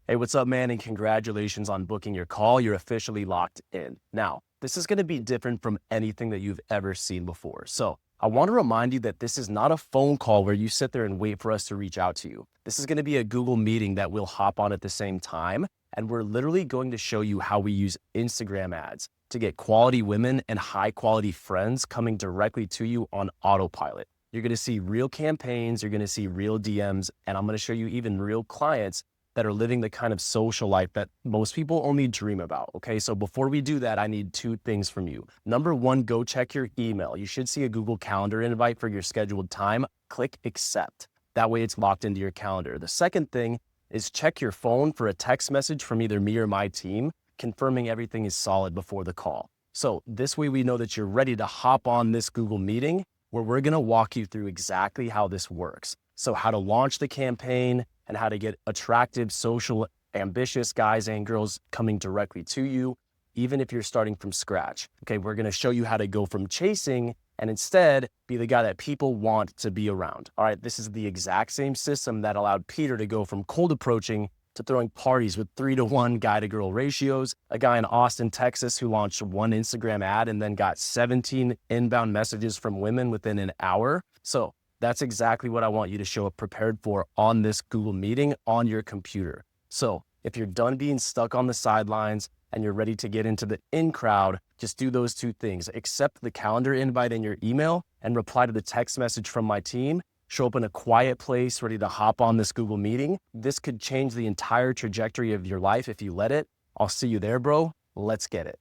Hey, what's up, man? And congratulations on booking your call. You're officially locked in. Now, this is going to be different from anything that you've ever seen before. So, I want to remind you that this is not a phone call where you sit there and wait for us to reach out to you. This is going to be a Google meeting that we'll hop on at the same time. And we're literally going to show you how we use Instagram ads to get quality women and high quality friends coming directly to you on autopilot. You're going to see real campaigns, you're going to see real DMs, and I'm going to show you even real clients that are living the kind of social life that most people only dream about. Okay, so before we do that, I need two things from you. Number one, go check your email. You should see a Google Calendar invite for your scheduled time. Click accept. That way it's locked into your calendar. The second thing is check your phone for a text message from either me or my team confirming everything is solid before the call. So this way we know that you're ready to hop on this Google meeting where we're gonna walk you through exactly how this works. So how to launch the campaign and how to get attractive, social, ambitious guys and girls coming directly to you, even if you're starting from scratch. Okay, we're gonna show you how to go from chasing and instead be the guy that people want to be around. All right, this is the exact same system that allowed Peter to go from cold approaching to throwing parties with 3-to-1 guy to girl ratios, a guy in Austin, Texas who launched one Instagram ad and then got 17 inbound messages from women within an hour. So that's exactly what I want you to show up prepared for on this Google meeting on your computer. So if you're done being stuck on the sidelines and you're ready to get into the in crowd, just do those two things. Accept the calendar invite in your email and reply to the text message from my team. Show up in a quiet place, ready to hop on this Google meeting. This could change the entire trajectory of your life if you let it. I'll see you there, bro. Let's get it.